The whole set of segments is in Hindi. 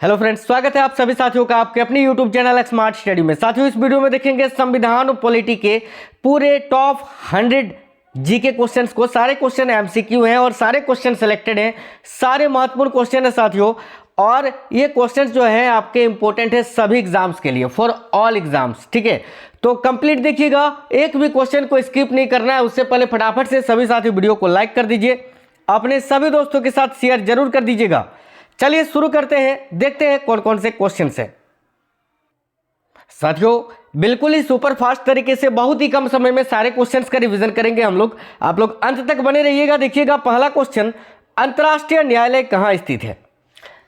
हेलो फ्रेंड्स, स्वागत है आप सभी साथियों का आपके अपने यूट्यूब चैनल स्मार्ट स्टडी में। साथियों, इस वीडियो में देखेंगे संविधान और पॉलिटी के पूरे टॉप 100 जीके क्वेश्चंस को। सारे क्वेश्चन एमसीक्यू हैं और सारे क्वेश्चन सिलेक्टेड हैं, सारे महत्वपूर्ण क्वेश्चन है साथियों। और ये क्वेश्चंस जो है आपके इंपॉर्टेंट है सभी एग्जाम्स के लिए, फॉर ऑल एग्जाम्स। ठीक है, तो कंप्लीट देखिएगा, एक भी क्वेश्चन को स्किप नहीं करना है। उससे पहले फटाफट से सभी साथी वीडियो को लाइक कर दीजिए, अपने सभी दोस्तों के साथ शेयर जरूर कर दीजिएगा। चलिए शुरू करते हैं, देखते हैं कौन कौन से क्वेश्चन है। साथियों, बिल्कुल ही सुपर फास्ट तरीके से बहुत ही कम समय में सारे क्वेश्चंस का रिवीजन करेंगे हम लोग। आप लोग अंत तक बने रहिएगा। देखिएगा पहला क्वेश्चन, अंतर्राष्ट्रीय न्यायालय कहाँ स्थित है?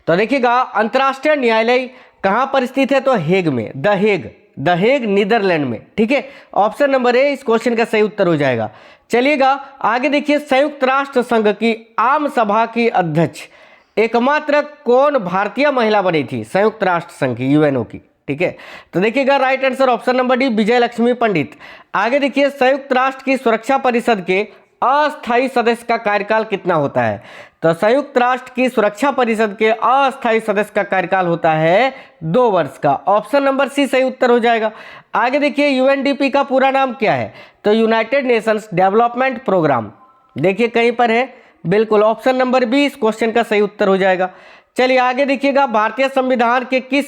तो देखिएगा अंतर्राष्ट्रीय न्यायालय कहाँ पर स्थित है? तो हेग में, द हेग नीदरलैंड में। ठीक है, ऑप्शन नंबर ए इस क्वेश्चन का सही उत्तर हो जाएगा। चलिएगा आगे देखिए, संयुक्त राष्ट्र संघ की आम सभा की अध्यक्ष एकमात्र कौन भारतीय महिला बनी थी? संयुक्त राष्ट्र संघ की, यूएनओ की। ठीक है, तो देखिएगा right answer option number D, Vijay Lakshmi Pandit. आगे देखिए, संयुक्त राष्ट्र की सुरक्षा परिषद के अस्थायी सदस्य का कार्यकाल कितना होता है? तो संयुक्त राष्ट्र की सुरक्षा परिषद के अस्थायी सदस्य का कार्यकाल होता है 2 वर्ष का। ऑप्शन नंबर सी सही उत्तर हो जाएगा। आगे देखिए, यूएनडीपी का पूरा नाम क्या है? तो यूनाइटेड नेशंस डेवलपमेंट प्रोग्राम। देखिए कहीं पर है, बिल्कुल ऑप्शन नंबर बी इस क्वेश्चन का सही उत्तर हो जाएगा। चलिए आगे देखिएगा, भारतीय संविधान के किस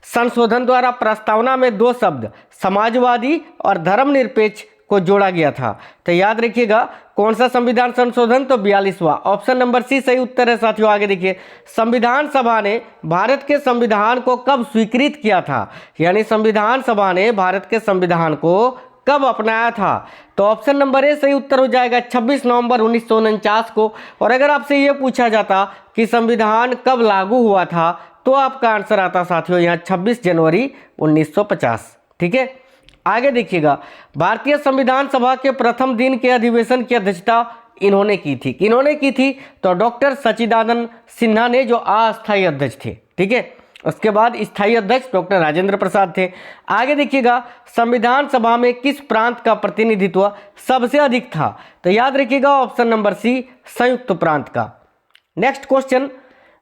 संशोधन द्वारा प्रस्तावना में 2 शब्द समाजवादी और धर्मनिरपेक्ष को जोड़ा गया था? तो याद रखिएगा कौन सा संविधान संशोधन? तो 42वां। ऑप्शन नंबर सी सही उत्तर है साथियों। आगे देखिए, संविधान सभा ने भारत के संविधान को कब स्वीकृत किया था? यानी संविधान सभा ने भारत के संविधान को कब अपनाया था? तो ऑप्शन नंबर ए सही उत्तर हो जाएगा, 26 नवंबर 1949 को। और अगर आपसे ये पूछा जाता कि संविधान कब लागू हुआ था, तो आपका आंसर आता साथियों यहाँ 26 जनवरी 1950। ठीक है, आगे देखिएगा, भारतीय संविधान सभा के प्रथम दिन के अधिवेशन की अध्यक्षता इन्होंने की थी। किन्होंने की थी? तो डॉक्टर सच्चिदानंद सिन्हा ने, जो अस्थायी अध्यक्ष थे। ठीक है, उसके बाद स्थायी अध्यक्ष डॉक्टर राजेंद्र प्रसाद थे। आगे देखिएगा, संविधान सभा में किस प्रांत का प्रतिनिधित्व सबसे अधिक था? तो याद रखिएगा ऑप्शन नंबर सी, संयुक्त प्रांत का। नेक्स्ट क्वेश्चन,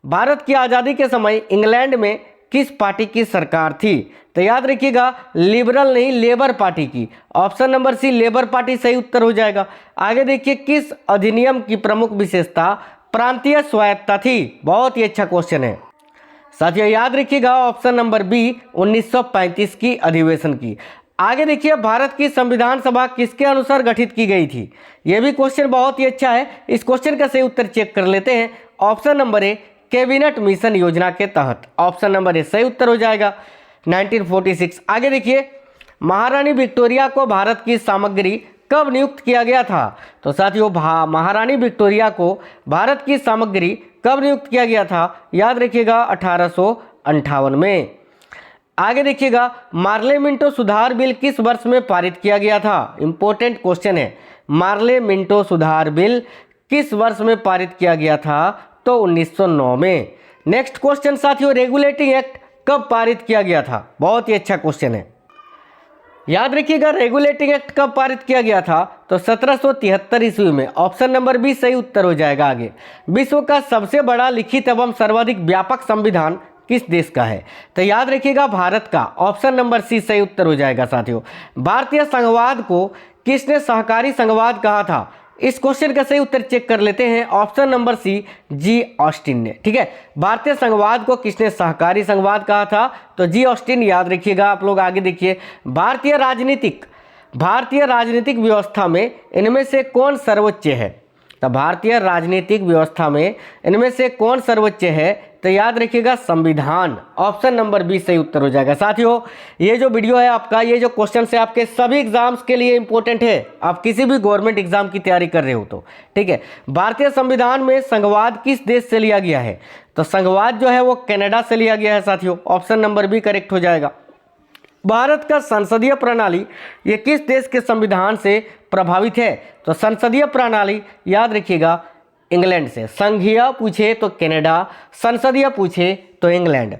भारत की आज़ादी के समय इंग्लैंड में किस पार्टी की सरकार थी? तो याद रखिएगा लिबरल नहीं, लेबर पार्टी की। Option number C Labour Party सही उत्तर हो जाएगा। आगे देखिए, किस अधिनियम की प्रमुख विशेषता प्रांतीय स्वायत्तता थी? बहुत ही अच्छा क्वेश्चन है साथियों, याद रखिएगा ऑप्शन नंबर बी 1935 की अधिवेशन की। आगे देखिए, भारत की संविधान सभा किसके अनुसार गठित की गई थी? यह भी क्वेश्चन बहुत ही अच्छा है। इस क्वेश्चन का सही उत्तर चेक कर लेते हैं। Option number A, cabinet mission योजना के तहत। ऑप्शन नंबर ए सही उत्तर हो जाएगा, 1946। आगे देखिए, महारानी विक्टोरिया को भारत की सामग्री कब नियुक्त किया गया था? तो साथियों, महारानी विक्टोरिया को भारत की सामग्री कब नियुक्त किया गया था? याद रखिएगा 1858 में। आगे देखिएगा, मार्ले मिंटो सुधार बिल किस वर्ष में पारित किया गया था? इंपॉर्टेंट क्वेश्चन है, मार्ले मिंटो सुधार बिल किस वर्ष में पारित किया गया था? तो 1909 में। नेक्स्ट क्वेश्चन साथियों, रेगुलेटिंग एक्ट कब पारित किया गया था? बहुत ही अच्छा क्वेश्चन है। याद रखिएगा रेगुलेटिंग एक्ट कब पारित किया गया था? तो 1773 ईस्वी में। ऑप्शन नंबर बी सही उत्तर हो जाएगा। आगे, विश्व का सबसे बड़ा लिखित एवं सर्वाधिक व्यापक संविधान किस देश का है? तो याद रखिएगा भारत का। ऑप्शन नंबर सी सही उत्तर हो जाएगा साथियों। भारतीय संघवाद को किसने सहकारी संघवाद कहा था? इस क्वेश्चन का सही उत्तर चेक कर लेते हैं। ऑप्शन नंबर सी, जी ऑस्टिन ने। ठीक है, भारतीय संघवाद को किसने सहकारी संघवाद कहा था? तो जी ऑस्टिन। याद रखिएगा आप लोग। आगे देखिए, भारतीय राजनीतिक व्यवस्था में इनमें से कौन सर्वोच्च है? तो भारतीय राजनीतिक व्यवस्था में इनमें से कौन सर्वोच्च है? तो याद रखिएगा संविधान। ऑप्शन नंबर बी सही उत्तर हो जाएगा। साथियों, ये जो वीडियो है आपका, ये जो क्वेश्चन है आपके सभी एग्जाम्स के लिए इंपॉर्टेंट है। आप किसी भी गवर्नमेंट एग्जाम की तैयारी कर रहे हो तो। ठीक है, भारतीय संविधान में संघवाद किस देश से लिया गया है? तो संघवाद जो है वो कनाडा से लिया गया है साथियों। ऑप्शन नंबर बी करेक्ट हो जाएगा। भारत का संसदीय प्रणाली ये किस देश के संविधान से प्रभावित है? तो संसदीय प्रणाली याद रखिएगा इंग्लैंड से। संघीय पूछे तो कनाडा, संसदीय पूछे तो इंग्लैंड।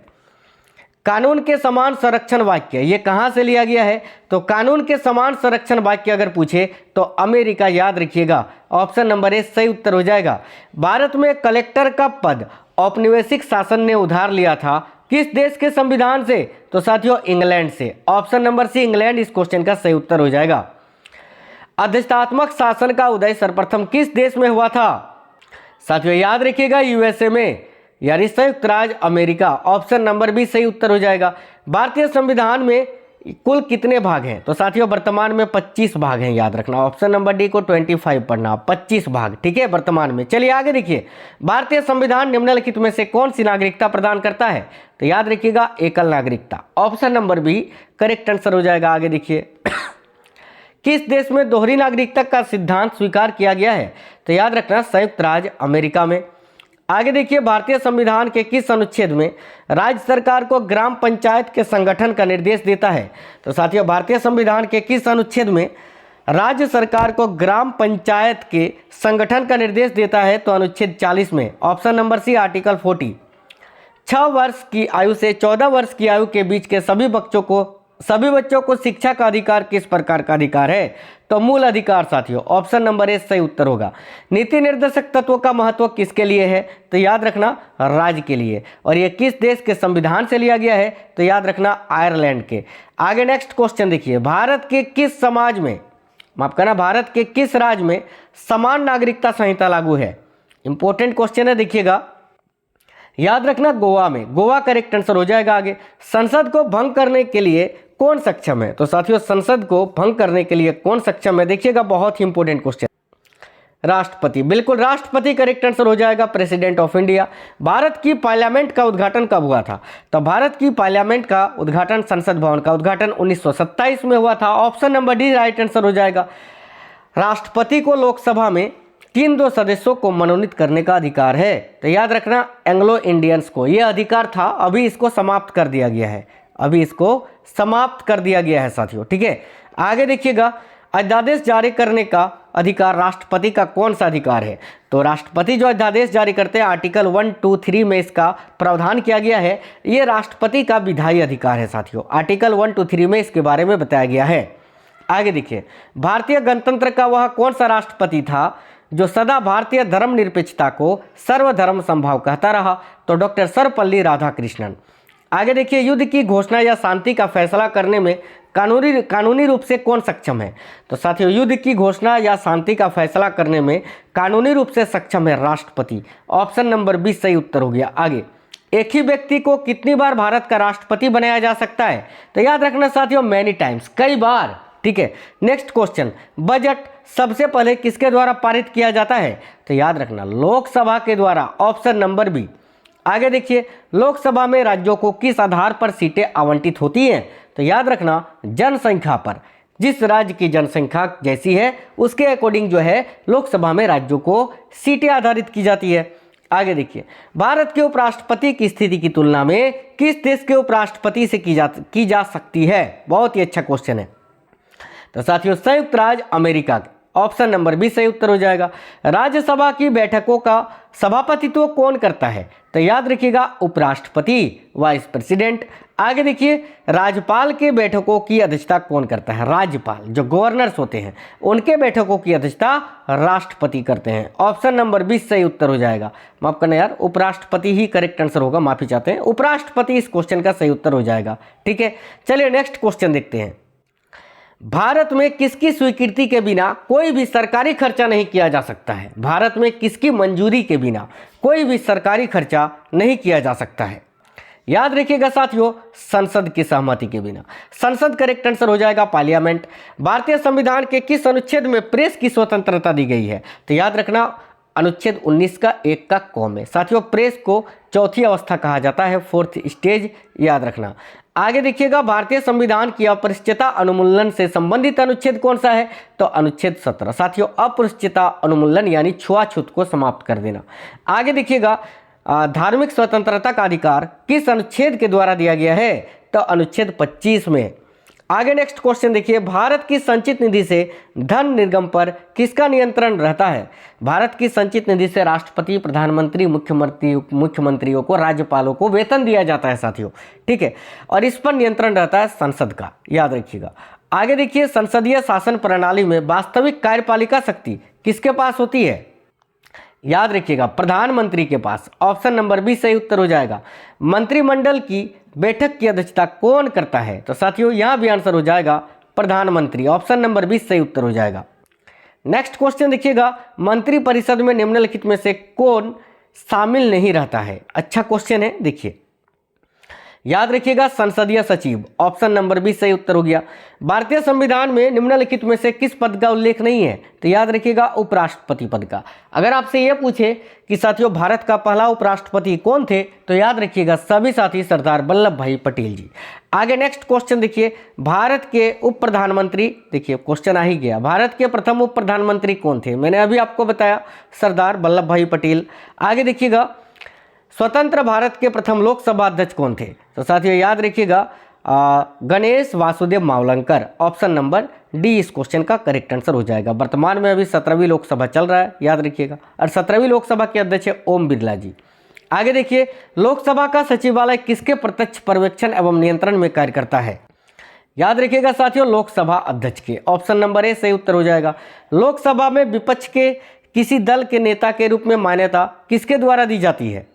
कानून के समान संरक्षण वाक्य ये कहाँ से लिया गया है? तो कानून के समान संरक्षण वाक्य अगर पूछे तो अमेरिका। याद रखिएगा ऑप्शन नंबर ए सही उत्तर हो जाएगा। भारत में कलेक्टर का पद औपनिवेशिक शासन ने उधार लिया था। किस देश के संविधान से? तो साथियों इंग्लैंड से। ऑप्शन नंबर सी इंग्लैंड इस क्वेश्चन का सही उत्तर हो जाएगा। अधिष्ठात्मक शासन का उदय सर्वप्रथम किस देश में हुआ था? साथियों याद रखिएगा यूएसए में, यानी संयुक्त राज्य अमेरिका। ऑप्शन नंबर बी सही उत्तर हो जाएगा। भारतीय संविधान में कुल कितने भाग हैं? तो साथियों वर्तमान में 25 भाग हैं, याद रखना। ऑप्शन नंबर डी को 25 पढ़ना, 25 भाग, ठीक है, वर्तमान में। चलिए आगे देखिए, भारतीय संविधान निम्नलिखित में से कौन सी नागरिकता प्रदान करता है? तो याद रखिएगा एकल नागरिकता। Option number B correct answer हो जाएगा। आगे देखिए, किस देश में दोहरी नागरिकता का सिद्धांत स्वीकार किया गया है? तो याद रखना संयुक्त राज्य अमेरिका में। आगे देखिए, भारतीय संविधान के किस अनुच्छेद में राज्य सरकार को ग्राम पंचायत के संगठन का निर्देश देता है? तो साथियों भारतीय संविधान के किस अनुच्छेद में राज्य सरकार को ग्राम पंचायत के संगठन का निर्देश देता है? तो अनुच्छेद 40 में। ऑप्शन नंबर सी आर्टिकल 40। 6 वर्ष की आयु से 14 वर्ष की आयु के बीच के सभी बच्चों को शिक्षा का अधिकार किस प्रकार का अधिकार है? तो मूल अधिकार साथियों। ऑप्शन नंबर ए सही उत्तर होगा। नीति निर्देशक तत्वों का महत्व किसके लिए है? तो याद रखना राज्य के लिए। और ये किस देश के संविधान से लिया गया है? तो याद रखना आयरलैंड के। आगे नेक्स्ट क्वेश्चन देखिए, भारत के किस समाज में, माफ करना, भारत के किस राज्य में समान नागरिकता संहिता लागू है? इंपॉर्टेंट क्वेश्चन है, देखिएगा। याद रखना गोवा में। गोवा करेक्ट आंसर हो जाएगा। आगे, संसद को भंग करने के लिए कौन सक्षम है? तो साथियों संसद को भंग करने के लिए कौन सक्षम है? देखिएगा बहुत ही इंपॉर्टेंट क्वेश्चन। राष्ट्रपति, बिल्कुल राष्ट्रपति करेक्ट आंसर हो जाएगा, प्रेसिडेंट ऑफ इंडिया। भारत की पार्लियामेंट का उद्घाटन कब हुआ था? तो भारत की पार्लियामेंट का उद्घाटन, संसद भवन का उद्घाटन 1927 में हुआ था। Option number D right answer हो जाएगा। राष्ट्रपति को लोकसभा में 3 सदस्यों को मनोनीत करने का अधिकार है। तो याद रखना एंग्लो इंडियंस को यह अधिकार था, अभी इसको समाप्त कर दिया गया है, अभी इसको समाप्त कर दिया गया है साथियों, ठीक है। आगे देखिएगा, अध्यादेश जारी करने का अधिकार राष्ट्रपति का कौन सा अधिकार है? तो राष्ट्रपति जो अध्यादेश जारी करते हैं, आर्टिकल 1, 2, 3 में इसका प्रावधान किया गया है। ये राष्ट्रपति का विधायी अधिकार है साथियों। आर्टिकल 1, 2, 3 में इसके बारे में बताया गया है। आगे देखिए, भारतीय गणतंत्र का वह कौन सा राष्ट्रपति था जो सदा भारतीय धर्मनिरपेक्षता को सर्वधर्म संभाव कहता रहा? तो डॉक्टर सर्वपल्ली राधाकृष्णन। आगे देखिए, युद्ध की घोषणा या शांति का फैसला करने में कानूनी रूप से कौन सक्षम है? तो साथियों युद्ध की घोषणा या शांति का फैसला करने में कानूनी रूप से सक्षम है राष्ट्रपति। ऑप्शन नंबर 20 सही उत्तर हो गया। आगे, एक ही व्यक्ति को कितनी बार भारत का राष्ट्रपति बनाया जा सकता है? तो याद रखना साथियों मैनी टाइम्स, कई बार, ठीक है। नेक्स्ट क्वेश्चन, बजट सबसे पहले किसके द्वारा पारित किया जाता है? तो याद रखना लोकसभा के द्वारा। Option number B. आगे देखिए, लोकसभा में राज्यों को किस आधार पर सीटें आवंटित होती हैं? तो याद रखना जनसंख्या पर। जिस राज्य की जनसंख्या जैसी है उसके अकॉर्डिंग जो है लोकसभा में राज्यों को सीटें आधारित की जाती है। आगे देखिए, भारत के उपराष्ट्रपति की स्थिति की तुलना में किस देश के उपराष्ट्रपति से की जा सकती है? बहुत ही अच्छा क्वेश्चन है। तो साथियों संयुक्त राज्य अमेरिका। ऑप्शन नंबर बी सही उत्तर हो जाएगा। राज्यसभा की बैठकों का सभापतित्व कौन करता है? तो याद रखिएगा उपराष्ट्रपति, वाइस प्रेसिडेंट। आगे देखिए, राज्यपाल के बैठकों की अध्यक्षता कौन करता है? राज्यपाल, जो गवर्नर्स होते हैं उनके बैठकों की अध्यक्षता राष्ट्रपति करते हैं। ऑप्शन नंबर 20 सही उत्तर हो जाएगा। माफ करना यार, उपराष्ट्रपति ही करेक्ट आंसर होगा, माफी चाहते हैं, उपराष्ट्रपति इस क्वेश्चन का सही उत्तर हो जाएगा, ठीक है। चलिए नेक्स्ट क्वेश्चन देखते हैं। भारत में किसकी स्वीकृति के बिना कोई भी सरकारी खर्चा नहीं किया जा सकता है? भारत में किसकी मंजूरी के बिना कोई भी सरकारी खर्चा नहीं किया जा सकता है? याद रखिएगा साथियों, संसद की सहमति के बिना। संसद करेक्ट आंसर हो जाएगा, पार्लियामेंट। भारतीय संविधान के किस अनुच्छेद में प्रेस की स्वतंत्रता दी गई है? तो याद रखना अनुच्छेद 19 का 1 का क में। साथियों प्रेस को चौथी अवस्था कहा जाता है, 4th स्टेज, याद रखना। आगे देखिएगा, भारतीय संविधान की अपरिष्टता अनुमूलन से संबंधित अनुच्छेद कौन सा है? तो अनुच्छेद 17। साथियों अपरिष्टता अनुमूलन यानी छुआछूत को समाप्त कर देना। आगे देखिएगा, धार्मिक स्वतंत्रता का अधिकार किस अनुच्छेद के द्वारा दिया गया है? तो अनुच्छेद 25 में। आगे नेक्स्ट क्वेश्चन देखिए, भारत की संचित निधि से धन निर्गम पर किसका नियंत्रण रहता है? भारत की संचित निधि से राष्ट्रपति, प्रधानमंत्री, मुख्यमंत्रियों को, राज्यपालों को वेतन दिया जाता है साथियों, ठीक है। और इस पर नियंत्रण रहता है संसद का, याद रखिएगा। आगे देखिए, संसदीय शासन प्रणाली में वास्तविक कार्यपालिका शक्ति किसके पास होती है? याद रखिएगा प्रधानमंत्री के पास, ऑप्शन नंबर बी सही उत्तर हो जाएगा। मंत्रिमंडल की बैठक की अध्यक्षता कौन करता है? तो साथियों यहाँ भी आंसर हो जाएगा प्रधानमंत्री, ऑप्शन नंबर बी सही उत्तर हो जाएगा। नेक्स्ट क्वेश्चन देखिएगा, मंत्रिपरिषद में निम्नलिखित में से कौन शामिल नहीं रहता है? अच्छा क्वेश्चन है, देखिए याद रखिएगा संसदीय सचिव, ऑप्शन नंबर बी सही उत्तर हो गया। भारतीय संविधान में निम्नलिखित में से किस पद का उल्लेख नहीं है? तो याद रखिएगा उपराष्ट्रपति पद का। अगर आपसे यह पूछे कि साथियों भारत का पहला उपराष्ट्रपति कौन थे, तो याद रखिएगा सभी साथी सरदार वल्लभ भाई पटेल जी। आगे नेक्स्ट क्वेश्चन देखिए, भारत के उप प्रधानमंत्री, देखिए क्वेश्चन आ ही गया, भारत के प्रथम उप प्रधानमंत्री कौन थे? मैंने अभी आपको बताया सरदार वल्लभ भाई पटेल। आगे देखिएगा स्वतंत्र भारत के प्रथम लोकसभा अध्यक्ष कौन थे? तो साथियों याद रखिएगा Ganesh Vasudev Mavalankar, option number D इस क्वेश्चन का करेक्ट आंसर हो जाएगा। वर्तमान में अभी 17वीं लोकसभा चल रहा है, याद रखिएगा, और 17वीं लोकसभा के अध्यक्ष है ओम बिरला जी। आगे देखिए, लोकसभा का सचिवालय किसके प्रत्यक्ष पर्यवेक्षण एवं नियंत्रण में कार्य करता है? याद रखिएगा साथियों लोकसभा अध्यक्ष के, ऑप्शन नंबर ए सही उत्तर हो जाएगा। लोकसभा में विपक्ष के किसी दल के नेता के रूप में मान्यता किसके द्वारा दी जाती है?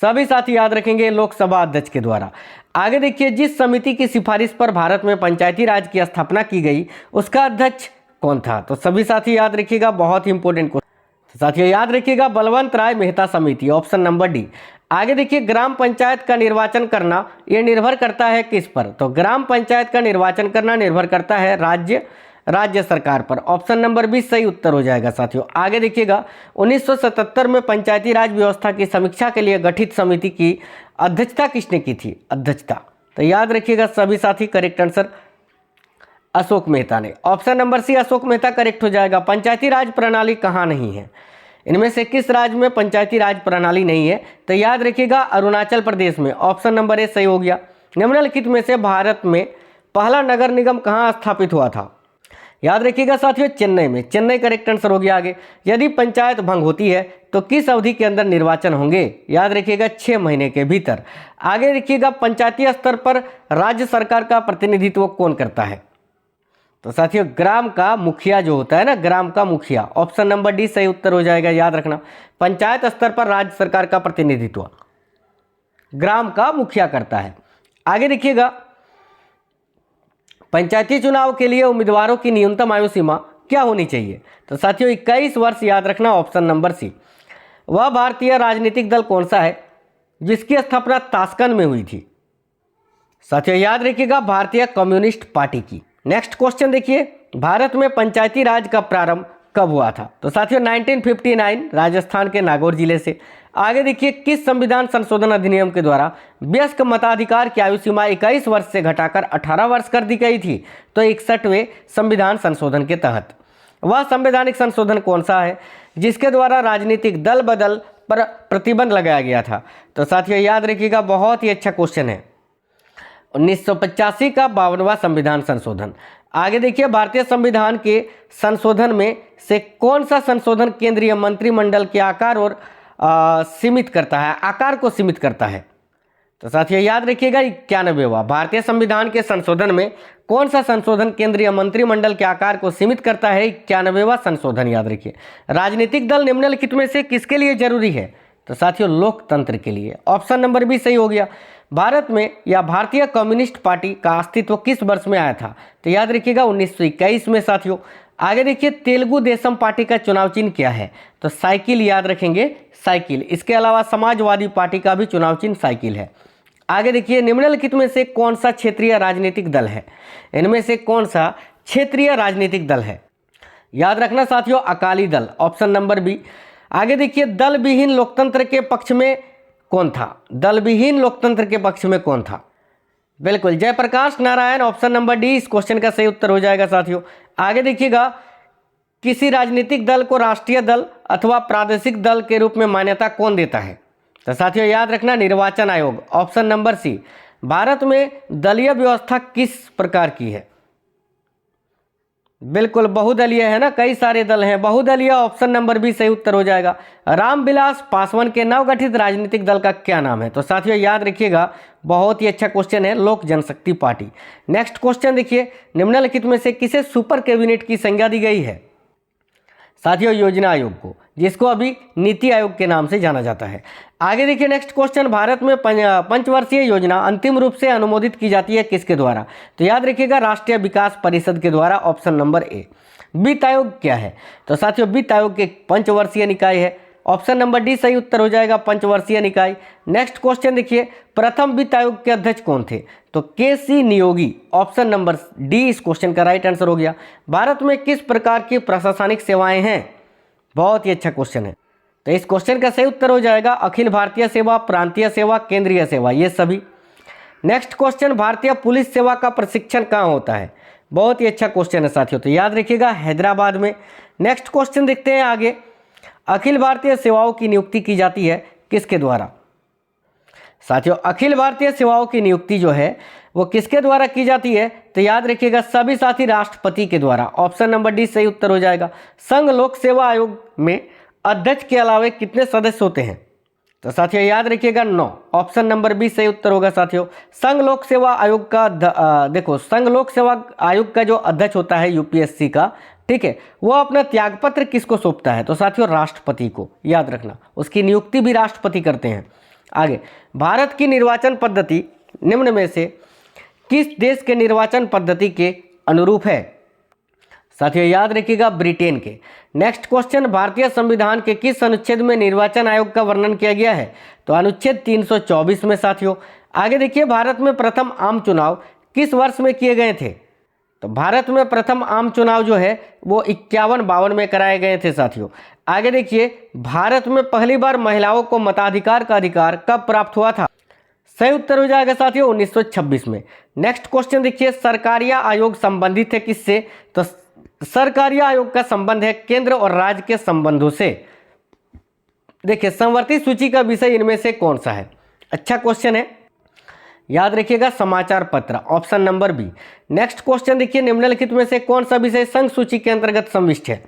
सभी साथी याद रखेंगे लोकसभा अध्यक्ष के द्वारा। आगे देखिए, जिस समिति की सिफारिश पर भारत में पंचायती राज की स्थापना की गई उसका अध्यक्ष कौन था? तो सभी साथी याद रखिएगा, बहुत ही इंपॉर्टेंट क्वेश्चन। साथियों याद रखिएगा बलवंत राय मेहता समिति, ऑप्शन नंबर डी। आगे देखिए, ग्राम पंचायत का निर्वाचन करना यह निर्भर करता है किस पर? तो ग्राम पंचायत का निर्वाचन करना निर्भर करता है राज्य सरकार पर, ऑप्शन नंबर बी सही उत्तर हो जाएगा साथियों। आगे देखिएगा 1977 में पंचायती राज व्यवस्था की समीक्षा के लिए गठित समिति की अध्यक्षता किसने की थी? अध्यक्षता, तो याद रखिएगा सभी साथी करेक्ट आंसर अशोक मेहता ने, option number C Ashok Mehta correct हो जाएगा। पंचायती राज प्रणाली कहाँ नहीं है? इनमें से किस राज्य में पंचायती राज प्रणाली नहीं है? तो याद रखिएगा अरुणाचल प्रदेश में, ऑप्शन नंबर ए सही हो गया। निम्नलिखित में से भारत में पहला नगर निगम कहाँ स्थापित हुआ था? याद रखिएगा साथियों चेन्नई में, चेन्नई करेक्ट आंसर हो गया। आगे, यदि पंचायत भंग होती है तो किस अवधि के अंदर निर्वाचन होंगे? याद रखिएगा 6 महीने के भीतर। आगे देखिएगा पंचायती स्तर पर राज्य सरकार का प्रतिनिधित्व कौन करता है? तो साथियों ग्राम का मुखिया जो होता है ना, ग्राम का मुखिया, ऑप्शन नंबर डी सही उत्तर हो जाएगा। याद रखना पंचायत स्तर पर राज्य सरकार का प्रतिनिधित्व ग्राम का मुखिया करता है। आगे देखिएगा पंचायती चुनाव के लिए उम्मीदवारों की न्यूनतम आयु सीमा क्या होनी चाहिए? तो साथियों 21 वर्ष, याद रखना ऑप्शन नंबर सी। वह भारतीय राजनीतिक दल कौन सा है जिसकी स्थापना ताशकंद में हुई थी? साथियों याद रखिएगा भारतीय कम्युनिस्ट पार्टी की। नेक्स्ट क्वेश्चन देखिए, भारत में पंचायती राज का प्रारंभ कब हुआ था? तो साथियों 1959 राजस्थान के नागौर जिले से। आगे देखिए, किस संविधान संशोधन अधिनियम के द्वारा वयस्क मताधिकार की आयु सीमा 21 वर्ष से घटाकर 18 वर्ष कर दी गई थी? तो 61वें संविधान संशोधन के तहत। वह संवैधानिक संशोधन कौन सा है जिसके द्वारा राजनीतिक दल बदल पर प्रतिबंध लगाया गया था? तो साथियों याद रखिएगा बहुत ही अच्छा क्वेश्चन है, 1985 का 52वां संविधान संशोधन। आगे देखिए, भारतीय संविधान के संशोधन में से कौन सा संशोधन केंद्रीय मंत्रिमंडल के आकार और सीमित करता है, आकार को सीमित करता है? तो साथियों याद रखिएगा 91वां। भारतीय संविधान के संशोधन में कौन सा संशोधन केंद्रीय मंत्रिमंडल के आकार को सीमित करता है? 91वां संशोधन। याद रखिए, राजनीतिक दल निम्नलिखित में से किसके लिए जरूरी है? तो साथियों लोकतंत्र के लिए, ऑप्शन नंबर बी सही हो गया। भारत में या भारतीय कम्युनिस्ट पार्टी का अस्तित्व किस वर्ष में आया था? तो याद रखिएगा 1921 में साथियों। आगे देखिए, तेलुगु देशम पार्टी का चुनाव चिन्ह क्या है? तो साइकिल, याद रखेंगे साइकिल। इसके अलावा समाजवादी पार्टी का भी चुनाव चिन्ह साइकिल है। आगे देखिए, निम्नलिखित में से कौन सा क्षेत्रीय राजनीतिक दल है? इनमें से कौन सा क्षेत्रीय राजनीतिक दल है? याद रखना साथियों Akali Dal, option number B. आगे देखिए, दल विहीन लोकतंत्र के पक्ष में कौन था? दल विहीन लोकतंत्र के पक्ष में कौन था? बिल्कुल Jayaprakash Narayan, option number D इस क्वेश्चन का सही उत्तर हो जाएगा साथियों। आगे देखिएगा, किसी राजनीतिक दल को राष्ट्रीय दल अथवा प्रादेशिक दल के रूप में मान्यता कौन देता है? तो साथियों याद रखना निर्वाचन आयोग, ऑप्शन नंबर सी। भारत में दलीय व्यवस्था किस प्रकार की है? बिल्कुल बहुदलीय है ना, कई सारे दल हैं, बहुदलीय, ऑप्शन नंबर बी सही उत्तर हो जाएगा। रामविलास पासवान के नवगठित राजनीतिक दल का क्या नाम है? तो साथियों याद रखिएगा बहुत ही अच्छा क्वेश्चन है, लोक जनशक्ति पार्टी। नेक्स्ट क्वेश्चन देखिए, निम्नलिखित में से किसे सुपर कैबिनेट की संज्ञा दी गई है? साथियों योजना आयोग को, जिसको अभी नीति आयोग के नाम से जाना जाता है। आगे देखिए नेक्स्ट क्वेश्चन, भारत में पंचवर्षीय योजना अंतिम रूप से अनुमोदित की जाती है किसके द्वारा? तो याद रखिएगा राष्ट्रीय विकास परिषद के द्वारा, ऑप्शन नंबर ए। वित्त आयोग क्या है? तो साथियों वित्त आयोग के पंचवर्षीय निकाय है, ऑप्शन नंबर डी सही उत्तर हो जाएगा, पंचवर्षीय निकाय। नेक्स्ट क्वेश्चन देखिए, प्रथम वित्त आयोग के अध्यक्ष कौन थे? तो K C. Niyogi, option number D इस क्वेश्चन का राइट आंसर हो गया। भारत में किस प्रकार की प्रशासनिक सेवाएं हैं? बहुत ही अच्छा क्वेश्चन है, तो इस क्वेश्चन का सही उत्तर हो जाएगा अखिल भारतीय सेवा, प्रांतीय सेवा, केंद्रीय सेवा, ये सभी। नेक्स्ट क्वेश्चन, भारतीय पुलिस सेवा का प्रशिक्षण कहाँ होता है? बहुत ही अच्छा क्वेश्चन है साथियों, तो याद रखिएगा हैदराबाद में। नेक्स्ट क्वेश्चन देखते हैं आगे, अखिल भारतीय सेवाओं की नियुक्ति की जाती है किसके द्वारा? साथियों अखिल भारतीय सेवाओं की नियुक्ति जो है वो किसके द्वारा की जाती है? तो याद रखिएगा सभी साथी राष्ट्रपति के द्वारा, ऑप्शन नंबर डी सही उत्तर हो जाएगा। संघ लोक सेवा आयोग में अध्यक्ष के अलावा कितने सदस्य होते हैं? तो साथियों याद रखिएगा 9, ऑप्शन नंबर बी सही उत्तर होगा साथियों। संघ लोक सेवा आयोग का देखो, संघ लोक सेवा आयोग का जो अध्यक्ष होता है यूपीएससी का, ठीक है, वो अपना त्यागपत्र किसको सौंपता है? तो साथियों राष्ट्रपति को, याद रखना, उसकी नियुक्ति भी राष्ट्रपति करते हैं। आगे, भारत की निर्वाचन पद्धति निम्न में से किस देश के निर्वाचन पद्धति के अनुरूप है? साथियों याद रखिएगा ब्रिटेन के। नेक्स्ट क्वेश्चन, भारतीय संविधान के किस अनुच्छेद में निर्वाचन आयोग का वर्णन किया गया है? तो अनुच्छेद 324 में साथियों। आगे देखिए, भारत में प्रथम आम चुनाव किस वर्ष में किए गए थे? तो भारत में प्रथम आम चुनाव जो है वो 51-52 में कराए गए थे साथियों। आगे देखिए, भारत में पहली बार महिलाओं को मताधिकार का अधिकार कब प्राप्त हुआ था? सही उत्तर हो जाएगा साथियों 1926 में। नेक्स्ट क्वेश्चन देखिए, सरकारिया आयोग संबंधित है किससे? तो सरकारिया आयोग का संबंध है केंद्र और राज्य के संबंधों से। देखिए संवर्ती सूची का विषय इनमें से कौन सा है? अच्छा क्वेश्चन है, याद रखिएगा समाचार पत्र, option number B. Next question देखिए, निम्नलिखित में से कौन सा विषय संघ सूची के अंतर्गत समाविष्ट है?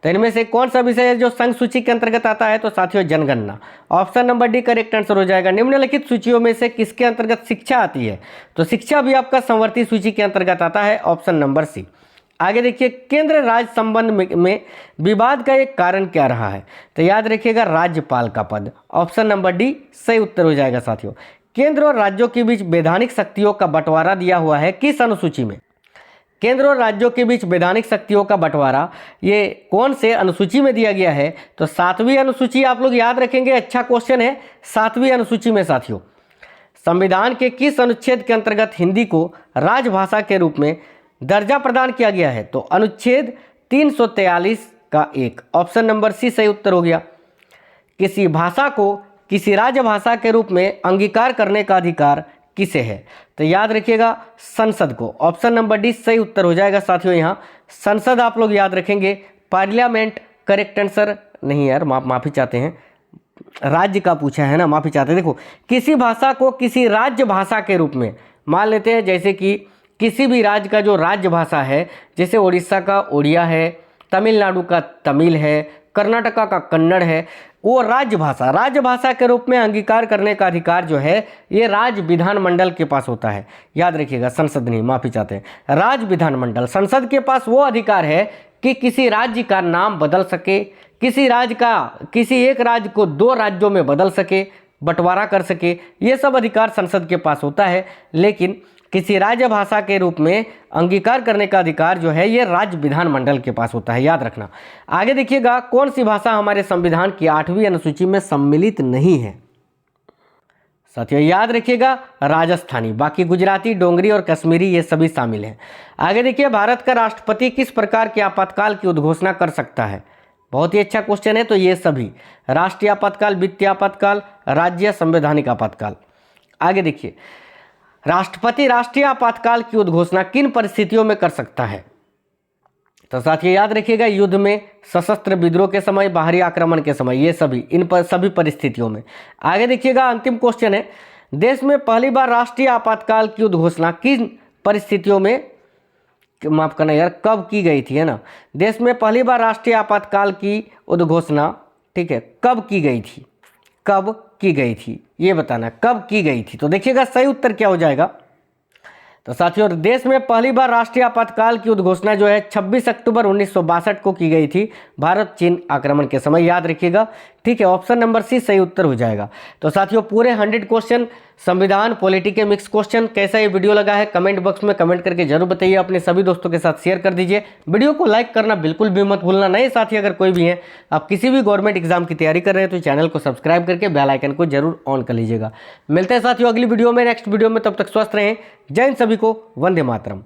तो इनमें से कौन सा विषय है जो संघ सूची के अंतर्गत आता है? तो साथियों जनगणना, option number D correct answer हो जाएगा। निम्नलिखित सूचियों में से किसके अंतर्गत शिक्षा आती है? तो शिक्षा भी आपका संवर्ती सूची के अंतर्गत आता है, ऑप्शन नंबर सी। आगे देखिए, केंद्र राज्य संबंध में विवाद का एक कारण क्या रहा है? तो याद रखिएगा राज्यपाल का पद, ऑप्शन नंबर डी सही उत्तर हो जाएगा साथियों। केंद्र और राज्यों के बीच वैधानिक शक्तियों का बंटवारा दिया हुआ है किस अनुसूची में? केंद्र और राज्यों के बीच वैधानिक शक्तियों का बंटवारा ये कौन से अनुसूची में दिया गया है? तो 7वीं अनुसूची, आप लोग याद रखेंगे, अच्छा क्वेश्चन है, 7वीं अनुसूची में साथियों। संविधान के किस अनुच्छेद के अंतर्गत हिंदी को राजभाषा के रूप में दर्जा प्रदान किया गया है? तो अनुच्छेद 343 का 1, ऑप्शन नंबर सी सही उत्तर हो गया। किसी भाषा को किसी राजभाषा के रूप में अंगीकार करने का अधिकार किसे है? तो याद रखिएगा संसद को, ऑप्शन नंबर डी सही उत्तर हो जाएगा साथियों। यहाँ संसद आप लोग याद रखेंगे, पार्लियामेंट करेक्ट आंसर नहीं यार, माफ़ी चाहते हैं, राज्य का पूछा है ना, माफ़ी चाहते हैं। देखो किसी भाषा को किसी राज्य भाषा के रूप में मान लेते हैं, जैसे कि किसी भी राज्य का जो राज्य भाषा है, जैसे उड़ीसा का उड़िया है, तमिलनाडु का तमिल है, कर्नाटका का कन्नड़ है, वो राज्य भाषा के रूप में अंगीकार करने का अधिकार जो है ये राज्य विधानमंडल के पास होता है। याद रखिएगा, संसद नहीं, माफ़ी चाहते हैं, राज्य विधानमंडल, संसद के पास वो अधिकार है कि किसी राज्य का नाम बदल सके, किसी एक राज्य को 2 राज्यों में बदल सके, बंटवारा कर सके, ये सब अधिकार संसद के पास होता है। लेकिन किसी राज्य भाषा के रूप में अंगीकार करने का अधिकार जो है ये राज्य विधानमंडल के पास होता है, याद रखना। आगे देखिएगा, कौन सी भाषा हमारे संविधान की 8वीं अनुसूची में सम्मिलित नहीं है? साथियों याद रखिएगा राजस्थानी, बाकी गुजराती, डोंगरी और कश्मीरी ये सभी शामिल हैं। आगे देखिए, भारत का राष्ट्रपति किस प्रकार के आपातकाल की उद्घोषणा कर सकता है? बहुत ही अच्छा क्वेश्चन है, तो ये सभी राष्ट्रीय आपातकाल, वित्तीय आपातकाल, राज्य संवैधानिक आपातकाल। आगे देखिए, राष्ट्रपति राष्ट्रीय आपातकाल की उद्घोषणा किन परिस्थितियों में कर सकता है? तो साथियों याद रखिएगा, युद्ध में, सशस्त्र विद्रोह के समय, बाहरी आक्रमण के समय, ये सभी, इन पर सभी परिस्थितियों में। आगे देखिएगा, अंतिम क्वेश्चन है, देश में पहली बार राष्ट्रीय आपातकाल की उद्घोषणा किन परिस्थितियों में, माफ करना यार, कब की गई थी, है ना? देश में पहली बार राष्ट्रीय आपातकाल की उद्घोषणा, ठीक है, कब की गई थी? कब की गई थी ये बताना, कब की गई थी? तो देखिएगा सही उत्तर क्या हो जाएगा, तो साथियों देश में पहली बार राष्ट्रीय आपातकाल की उद्घोषणा जो है 26 अक्टूबर 1962 को की गई थी भारत चीन आक्रमण के समय, याद रखिएगा। ठीक है, ऑप्शन नंबर सी सही उत्तर हो जाएगा। तो साथियों पूरे 100 क्वेश्चन संविधान पॉलिटी के मिक्स क्वेश्चन, कैसा ये वीडियो लगा है कमेंट बॉक्स में कमेंट करके जरूर बताइए। अपने सभी दोस्तों के साथ शेयर कर दीजिए। वीडियो को लाइक करना बिल्कुल भी मत भूलना। नए साथी अगर कोई भी हैं, आप किसी भी गवर्नमेंट एग्जाम की तैयारी कर रहे हैं तो चैनल को सब्सक्राइब करके बेल आइकन को जरूर ऑन कर लीजिएगा। मिलते हैं साथियों अगली वीडियो में, नेक्स्ट वीडियो में। तब तक स्वस्थ रहें। जय हिंद सभी को, वंदे मातरम।